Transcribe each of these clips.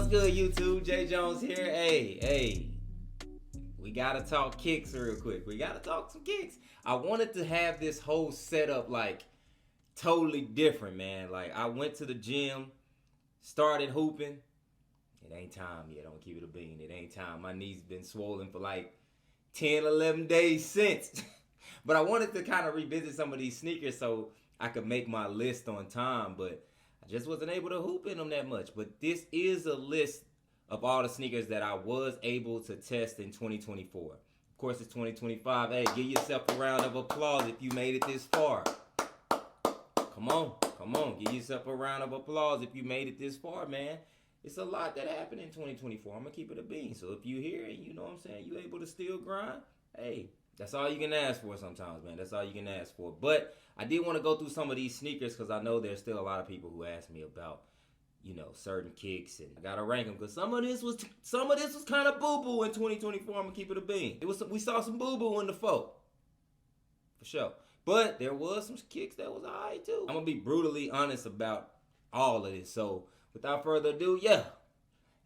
What's good, YouTube? Jay Jones here. Hey, we gotta talk kicks real quick. We gotta talk some kicks. I wanted to have this whole setup like totally different, man. Like I went to the gym, started hooping. It ain't time yet. Don't keep it a bean. It ain't time. My knees been swollen for like 10, 11 days since. But I wanted to kind of revisit some of these sneakers so I could make my list on time, but I just wasn't able to hoop in them that much. But this is a list of all the sneakers that I was able to test in 2024. Of course, it's 2025. Hey, give yourself a round of applause if you made it this far. Come on. Give yourself a round of applause if you made it this far, man. It's a lot that happened in 2024. I'm going to keep it a bean. So if you here and you know what I'm saying, you able to still grind, hey, that's all you can ask for sometimes, man. That's all you can ask for. But I did want to go through some of these sneakers because I know there's still a lot of people who ask me about, certain kicks, and I gotta rank them because some of this was kind of boo-boo in 2024. I'm gonna keep it a bean. We saw some boo-boo in the for sure. But there was some kicks that was alright too. I'm gonna be brutally honest about all of this. So without further ado,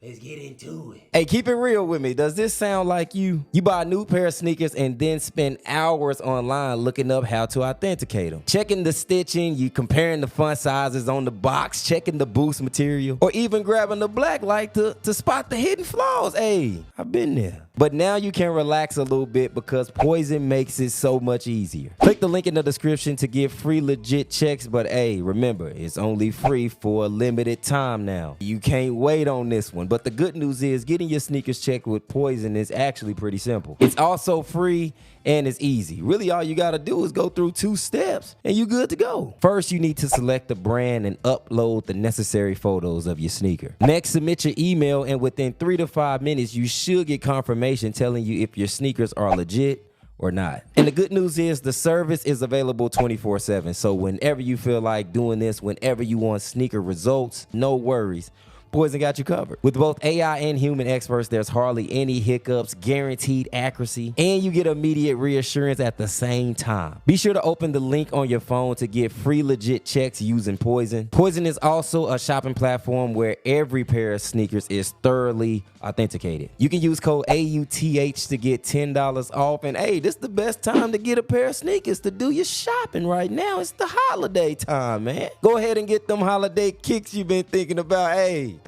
let's get into it. Hey, keep it real with me. Does this sound like you? You buy a new pair of sneakers and then spend hours online looking up how to authenticate them. Checking the stitching, you comparing the font sizes on the box, checking the boost material, or even grabbing the black light to spot the hidden flaws. Hey, I've been there. But now you can relax a little bit because POIZON makes it so much easier. Click the link in the description to get free legit checks, but hey, remember, it's only free for a limited time now. You can't wait on this one. But the good news is getting your sneakers checked with POIZON is actually pretty simple. It's also free and it's easy. Really, all you gotta do is go through 2 steps and you're good to go. First, you need to select the brand and upload the necessary photos of your sneaker. Next, submit your email, and within 3 to 5 minutes, you should get confirmation telling you if your sneakers are legit or not. And the good news is the service is available 24/7. So whenever you feel like doing this, whenever you want sneaker results, no worries. POIZON got you covered. With both AI and human experts, there's hardly any hiccups, guaranteed accuracy, and you get immediate reassurance at the same time. Be sure to open the link on your phone to get free legit checks using POIZON. POIZON is also a shopping platform where every pair of sneakers is thoroughly authenticated. You can use code AUTH to get $10 off, and hey, this is the best time to get a pair of sneakers to do your shopping right now. It's the holiday time, man. Go ahead and get them holiday kicks you've been thinking about. Hey,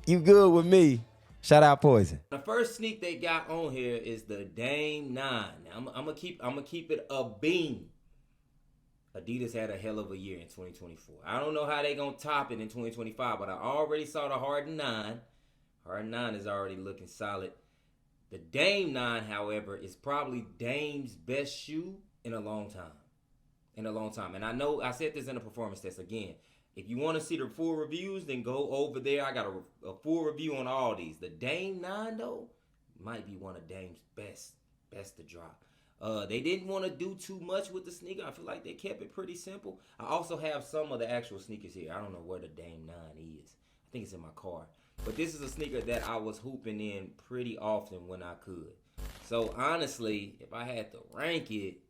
you good with me? Shout out POIZON. The first sneak they got on here is the Dame 9. Now I'm gonna keep it a bean. Adidas had a hell of a year in 2024. I don't know how they gonna top it in 2025, but I already saw the Harden 9. Harden 9 is already looking solid. The Dame 9, however, is probably Dame's best shoe in a long time. And I know I said this in a performance test again. If you want to see the full reviews, then go over there. I got a full review on all these. The Dame 9, though, might be one of Dame's best to drop. They didn't want to do too much with the sneaker. I feel like they kept it pretty simple. I also have some of the actual sneakers here. I don't know where the Dame 9 is. I think it's in my car. But this is a sneaker that I was hooping in pretty often when I could. So, honestly, if I had to rank it,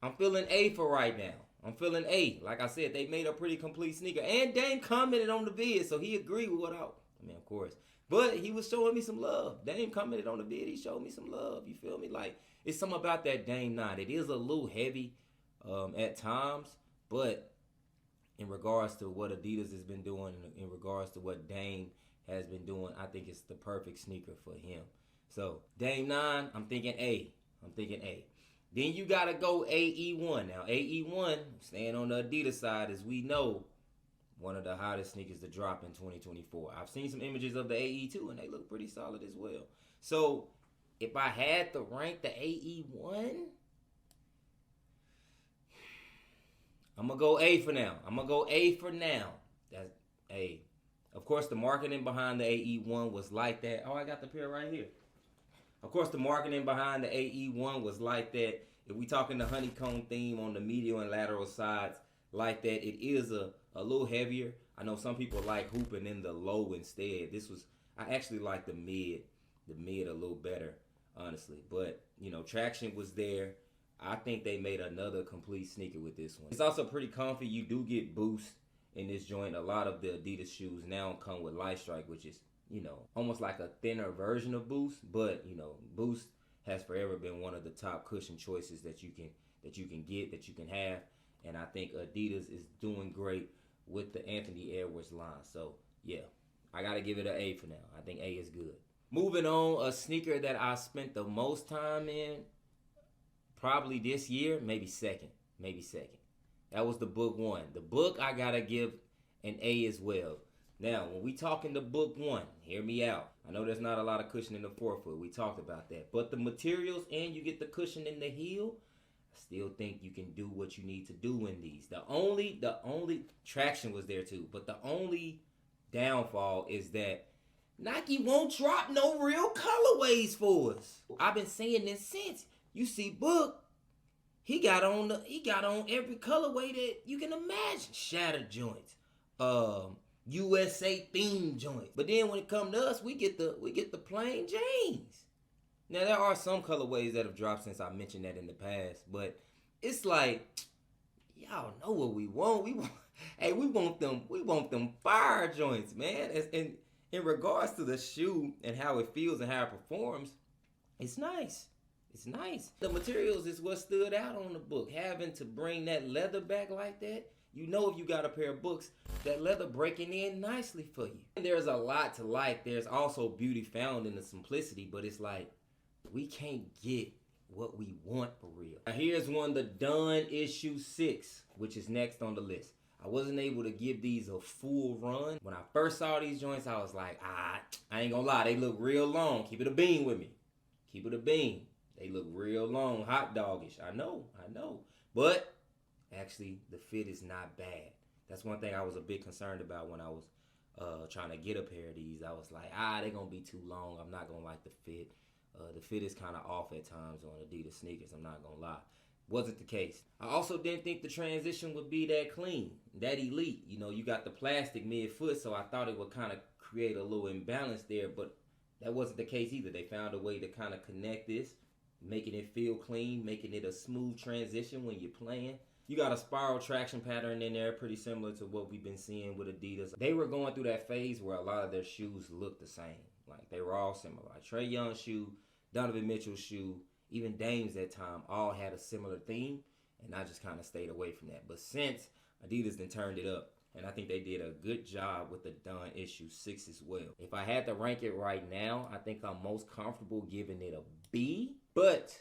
I'm feeling A for right now. I'm feeling A. Like I said, they made a pretty complete sneaker. And Dame commented on the vid, so he agreed with what I mean, of course. But he was showing me some love. Dame commented on the vid. He showed me some love. You feel me? Like, it's something about that Dame 9. It is a little heavy at times. But in regards to what Adidas has been doing, in regards to what Dame has been doing, I think it's the perfect sneaker for him. So, Dame 9, I'm thinking A. Then you got to go AE1. Now, AE1, staying on the Adidas side, as we know, one of the hottest sneakers to drop in 2024. I've seen some images of the AE2, and they look pretty solid as well. So, if I had to rank the AE1, I'm going to go A for now. That's A. Of course, the marketing behind the AE1 was like that. Oh, I got the pair right here. Of course, the marketing behind the AE1 was like that. If we talking the honeycomb theme on the medial and lateral sides, like that, it is a little heavier. I know some people like hooping in the low instead. I actually like the mid a little better, honestly. But, traction was there. I think they made another complete sneaker with this one. It's also pretty comfy. You do get boost in this joint. A lot of the Adidas shoes now come with Light Strike, which is, you know, almost like a thinner version of Boost. But, you know, Boost has forever been one of the top cushion choices that you can get, that you can have. And I think Adidas is doing great with the Anthony Edwards line. So, yeah, I got to give it an A for now. I think A is good. Moving on, a sneaker that I spent the most time in, probably this year, maybe second. That was the Book 1. The Book, I got to give an A as well. Now, when we talking the Book 1, hear me out. I know there's not a lot of cushion in the forefoot. We talked about that. But the materials, and you get the cushion in the heel, I still think you can do what you need to do in these. The only traction was there too, but the only downfall is that Nike won't drop no real colorways for us. I've been saying this since. You see Book, he got on every colorway that you can imagine. Shattered joints, USA theme joints. But then when it comes to us, we get the plain Janes. Now there are some colorways that have dropped since I mentioned that in the past, but it's like, y'all know what we want. We want them fire joints, man. And in regards to the shoe and how it feels and how it performs, it's nice. It's nice. The materials is what stood out on the Book. Having to bring that leather back like that, you know, if you got a pair of Books, that leather breaking in nicely for you. And there's a lot to like. There's also beauty found in the simplicity, but it's like, we can't get what we want for real. Now here's one, the Dunn issue 6, which is next on the list. I wasn't able to give these a full run. When I first saw these joints, I was like, I ain't gonna lie, they look real long. Keep it a bean with me. Keep it a bean. They look real long, hot doggish. I know. But actually, the fit is not bad. That's one thing I was a bit concerned about when I was trying to get a pair of these. I was like, they're gonna be too long. I'm not gonna like the fit. The fit is kind of off at times on Adidas sneakers, I'm not gonna lie. Wasn't the case. I also didn't think the transition would be that clean, that elite. You know, you got the plastic mid-foot, so I thought it would kind of create a little imbalance there, but that wasn't the case either. They found a way to kind of connect this, making it feel clean, making it a smooth transition when you're playing. You got a spiral traction pattern in there, pretty similar to what we've been seeing with Adidas. They were going through that phase where a lot of their shoes looked the same. Like, they were all similar. Like Trae Young's shoe, Donovan Mitchell's shoe, even Dame's at time, all had a similar theme, and I just kind of stayed away from that. But since Adidas then turned it up, and I think they did a good job with the Dunn issue 6 as well. If I had to rank it right now, I think I'm most comfortable giving it a B. But,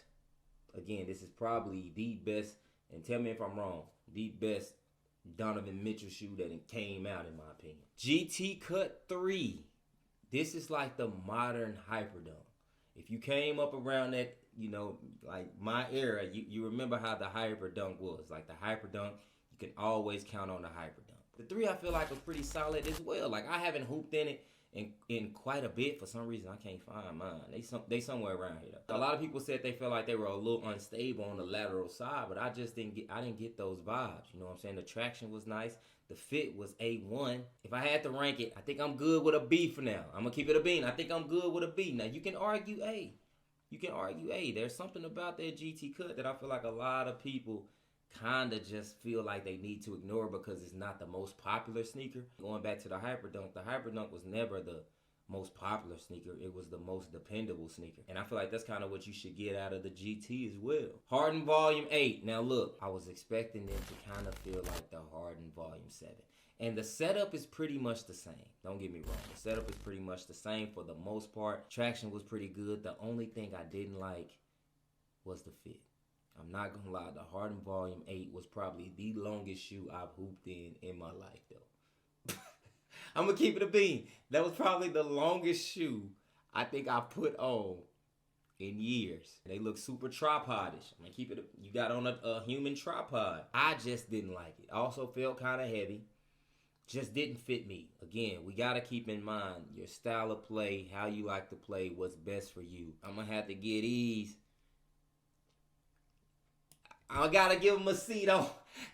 again, this is probably the best, and tell me if I'm wrong, the best Donovan Mitchell shoe that came out, in my opinion. GT Cut 3. This is like the modern Hyperdunk. If you came up around that, you know, like my era, you remember how the Hyperdunk was. Like the Hyperdunk, you can always count on the Hyperdunk. The 3 I feel like was pretty solid as well. Like I haven't hooped in it in quite a bit. For some reason, I can't find mine. They somewhere around here though. A lot of people said they felt like they were a little unstable on the lateral side, but I just didn't get those vibes. You know what I'm saying? The traction was nice. The fit was A1. If I had to rank it, I think I'm good with a B for now. I'm going to keep it a B. I think I'm good with a B. Now, you can argue A. There's something about that GT Cut that I feel like a lot of people kind of just feel like they need to ignore because it's not the most popular sneaker. Going back to the Hyperdunk was never the most popular sneaker. It was the most dependable sneaker. And I feel like that's kind of what you should get out of the GT as well. Harden Volume 8. Now look, I was expecting them to kind of feel like the Harden Volume 7. And the setup is pretty much the same. Don't get me wrong. The setup is pretty much the same for the most part. Traction was pretty good. The only thing I didn't like was the fit. I'm not going to lie. The Harden Volume 8 was probably the longest shoe I've hooped in my life though. I'm going to keep it a bean. That was probably the longest shoe I think I put on in years. They look super tripodish. I'm going to keep it. You got on a human tripod. I just didn't like it. Also felt kind of heavy. Just didn't fit me. Again, we got to keep in mind your style of play, how you like to play, what's best for you. I'm going to have to get these. I got to give them a C though.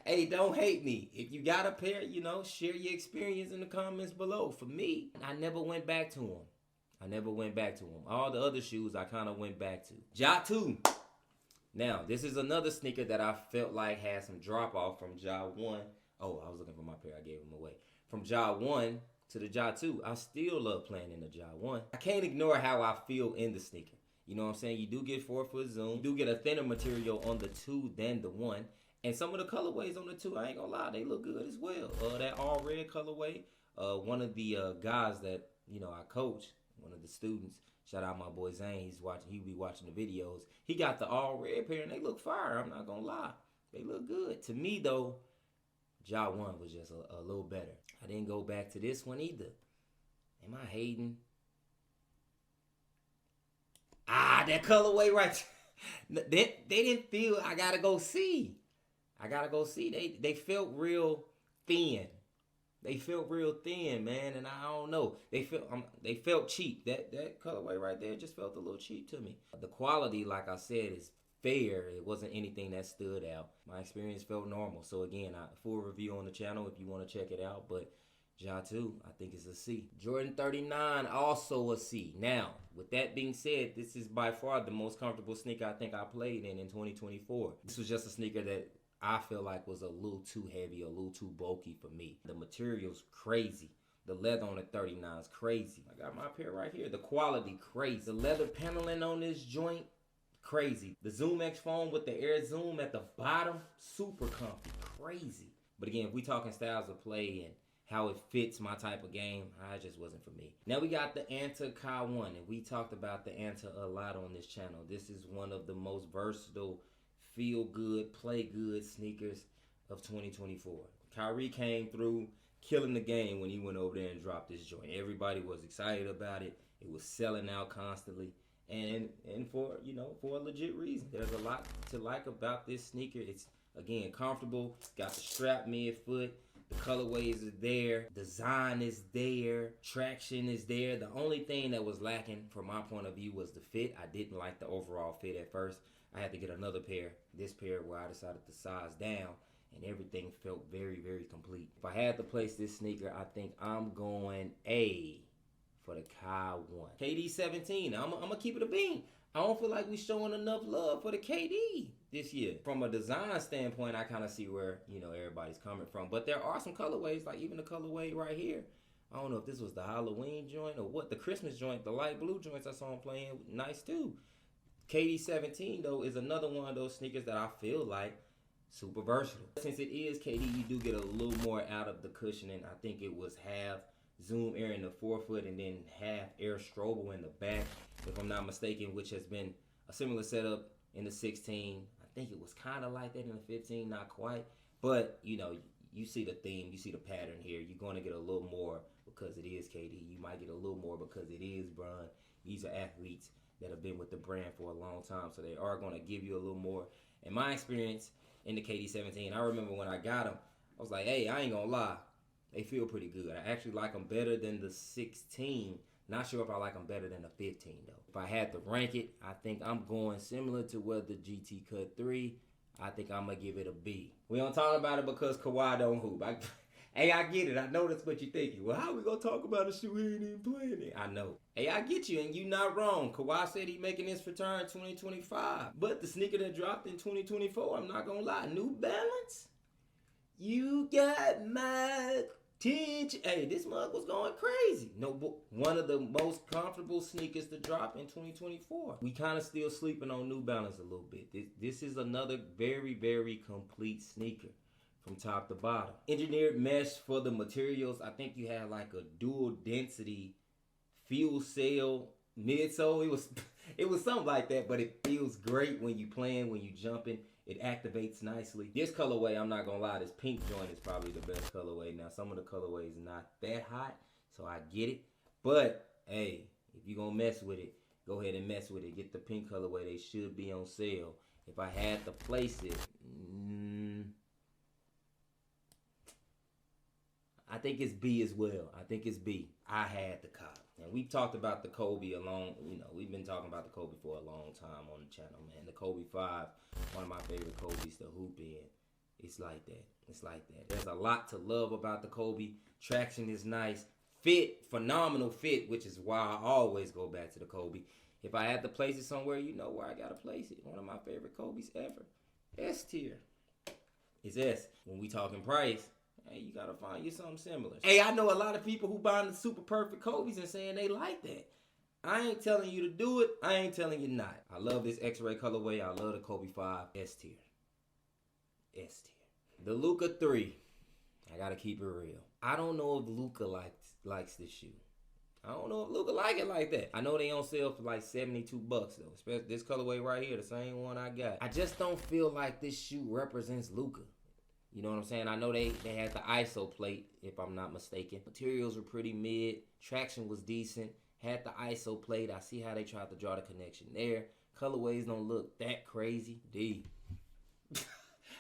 Hey, don't hate me. If you got a pair, you know, share your experience in the comments below. For me, I never went back to them. All the other shoes I kind of went back to. Ja 2. Now, this is another sneaker that I felt like had some drop off from Ja 1. Oh, I was looking for my pair. pair, I gave them away. From Ja 1 to the Ja 2, I still love playing in the Ja 1. I can't ignore how I feel in the sneaker. You know what I'm saying? You do get 4-foot zoom. You do get a thinner material on the 2 than the 1. And some of the colorways on the 2, I ain't gonna lie, they look good as well. That all red colorway, one of the guys that, you know, I coach, one of the students, shout out my boy Zane, he'll be watching the videos. He got the all red pair and they look fire, I'm not gonna lie. They look good. To me though, Ja 1 was just a little better. I didn't go back to this one either. Am I hating? That colorway right there. They didn't feel, I gotta go see. They felt real thin. They felt real thin, man, and I don't know. They felt cheap. That colorway right there just felt a little cheap to me. The quality, like I said, is fair. It wasn't anything that stood out. My experience felt normal. So again, full review on the channel if you want to check it out. But Ja 2, I think it's a C. Jordan 39, also a C. Now, with that being said, this is by far the most comfortable sneaker I think I played in 2024. This was just a sneaker that I feel like was a little too heavy, a little too bulky for me. The material's crazy. The leather on the 39 is crazy. I got my pair right here. The quality, crazy. The leather paneling on this joint, crazy. The Zoom X foam with the air zoom at the bottom, super comfy, crazy. But again, if we talking styles of play and how it fits my type of game, it just wasn't for me. Now we got the AUTH Kai 1, and we talked about the AUTH a lot on this channel. This is one of the most versatile, feel good, play good sneakers of 2024. Kyrie came through, killing the game when he went over there and dropped this joint. Everybody was excited about it. It was selling out constantly, and for a legit reason. There's a lot to like about this sneaker. It's again comfortable. It's got the strap midfoot. The colorways are there. Design is there. Traction is there. The only thing that was lacking from my point of view was the fit. I didn't like the overall fit at first. I had to get another pair. This pair where I decided to size down, and everything felt very, very complete. If I had to place this sneaker, I think I'm going A for the Kai 1. KD 17. I'm going to keep it a bean. I don't feel like we showing enough love for the KD this year. From a design standpoint, I kind of see where, everybody's coming from. But there are some colorways, like even the colorway right here. I don't know if this was the Halloween joint or what. The Christmas joint, the light blue joints I saw him playing, nice too. KD 17, though, is another one of those sneakers that I feel like super versatile. Since it is KD, you do get a little more out of the cushioning. I think it was half Zoom Air in the forefoot and then half Air Strobel in the back, if I'm not mistaken, which has been a similar setup in the 16. I think it was kind of like that in the 15, not quite. But, you see the theme, you see the pattern here. You're going to get a little more because it is KD. You might get a little more because it is Bron. These are athletes that have been with the brand for a long time, so they are going to give you a little more. In my experience in the KD 17, I remember when I got them, I was like, hey, I ain't going to lie. They feel pretty good. I actually like them better than the 16. Not sure if I like them better than the 15, though. If I had to rank it, I think I'm going similar to what the GT Cut 3. I think I'm going to give it a B. We don't talk about it because Kawhi don't hoop. Hey, I get it. I know that's what you're thinking. Well, how we going to talk about a shoe he ain't even playing it? I know. Hey, I get you, and you not wrong. Kawhi said he making his return 2025. But the sneaker that dropped in 2024, I'm not going to lie. New Balance? You got my attention. Hey, this mug was going crazy. No, one of the most comfortable sneakers to drop in 2024. We kind of still sleeping on New Balance a little bit. This is another very, very complete sneaker from top to bottom. Engineered mesh for the materials. I think you had like a dual density fuel cell midsole. It was something like that, but it feels great when you playing, when you jumping. It activates nicely. This colorway, I'm not gonna lie, this pink joint is probably the best colorway. Now, some of the colorways not that hot, so I get it. But hey, if you're gonna mess with it, go ahead and mess with it. Get the pink colorway. They should be on sale. If I had to place it, I think it's B as well. I think it's B. I had the cop. And we've talked about the Kobe we've been talking about the Kobe for a long time on the channel, man. The Kobe 5, one of my favorite Kobe's to hoop in. It's like that. It's like that. There's a lot to love about the Kobe. Traction is nice. Fit, phenomenal fit, which is why I always go back to the Kobe. If I had to place it somewhere, you know where I got to place it. One of my favorite Kobe's ever. S tier. It's S. When we talking price, Hey, you gotta find you something similar. Hey, I know a lot of people who buying the super perfect Kobe's and saying they like that. I ain't telling you to do it. I ain't telling you not. I love this X-ray colorway. I love the Kobe 5 S tier. S tier. The Luka 3. I gotta keep it real. I don't know if Luka likes this shoe. I don't know if Luka like it like that. I know they on sale for like $72 though. Especially this colorway right here, the same one I got. I just don't feel like this shoe represents Luka. You know what I'm saying? I know they had the ISO plate, if I'm not mistaken. Materials were pretty mid. Traction was decent. Had the ISO plate. I see how they tried to draw the connection there. Colorways don't look that crazy. D.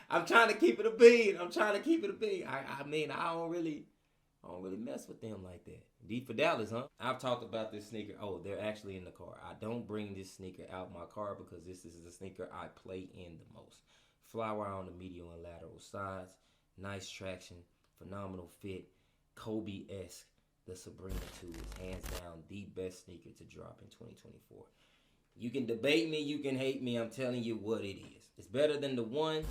I'm trying to keep it a bean. I mean, I don't really mess with them like that. D for Dallas, huh? I've talked about this sneaker. Oh, they're actually in the car. I don't bring this sneaker out my car because this is the sneaker I play in the most. Flower on the medial and lateral sides. Nice traction. Phenomenal fit. Kobe-esque. The Sabrina 2 is hands down the best sneaker to drop in 2024. You can debate me, you can hate me, I'm telling you what it is. It's better than the 1.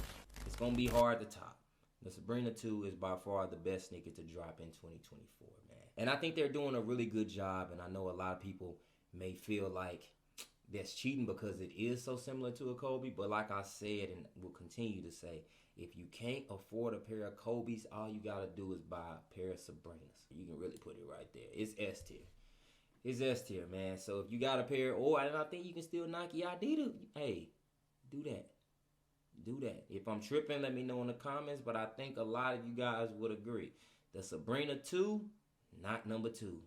It's going to be hard to top. The Sabrina 2 is by far the best sneaker to drop in 2024, man. And I think they're doing a really good job, and I know a lot of people may feel like that's cheating because it is so similar to a Kobe, but like I said and will continue to say, if you can't afford a pair of Kobe's, all you got to do is buy a pair of Sabrinas. You can really put it right there. It's S tier. It's S tier, man. So if you got a pair, and I think you can still knock your Adidas. Hey, do that. Do that. If I'm tripping, let me know in the comments, but I think a lot of you guys would agree. The Sabrina 2, not number 2.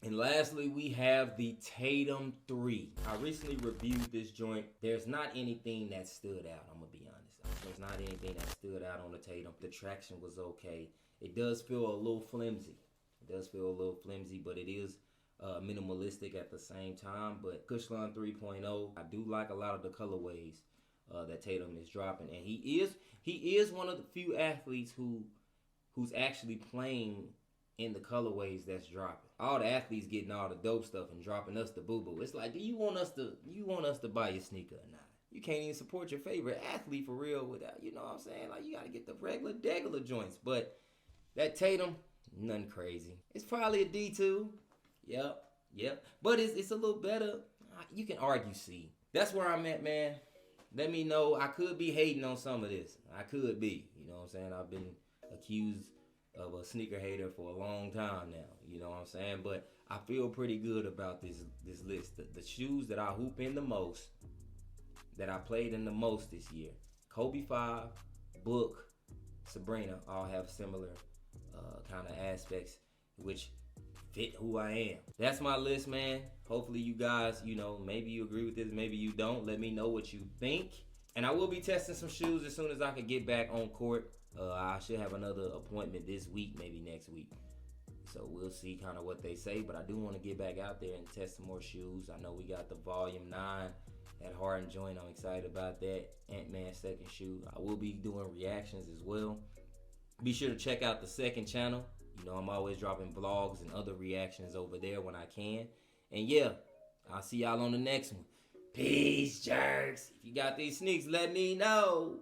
And lastly, we have the Tatum 3. I recently reviewed this joint. There's not anything that stood out, I'm going to be honest. There's not anything that stood out on the Tatum. The traction was okay. It does feel a little flimsy. But it is minimalistic at the same time. But Cushlon 3.0, I do like a lot of the colorways that Tatum is dropping. And he is one of the few athletes who's actually playing in the colorways that's dropping. All the athletes getting all the dope stuff and dropping us the boo-boo. It's like, do you want us to buy your sneaker or not? You can't even support your favorite athlete for real without, you know what I'm saying? Like, you got to get the regular joints. But that Tatum, nothing crazy. It's probably a D2. Yep. But it's a little better. You can argue C. That's where I'm at, man. Let me know. I could be hating on some of this. I could be. You know what I'm saying? I've been accused of a sneaker hater for a long time now. You know what I'm saying? But I feel pretty good about this list. The shoes that I hoop in the most, that I played in the most this year. Kobe 5, Book, Sabrina all have similar kind of aspects which fit who I am. That's my list, man. Hopefully you guys, maybe you agree with this, maybe you don't. Let me know what you think. And I will be testing some shoes as soon as I can get back on court. I should have another appointment this week, maybe next week. So we'll see kind of what they say. But I do want to get back out there and test some more shoes. I know we got the Volume 9, that Harden joint. I'm excited about that. Ant-Man's second shoe. I will be doing reactions as well. Be sure to check out the second channel. I'm always dropping vlogs and other reactions over there when I can. And yeah, I'll see y'all on the next one. Peace, jerks. If you got these sneaks, let me know.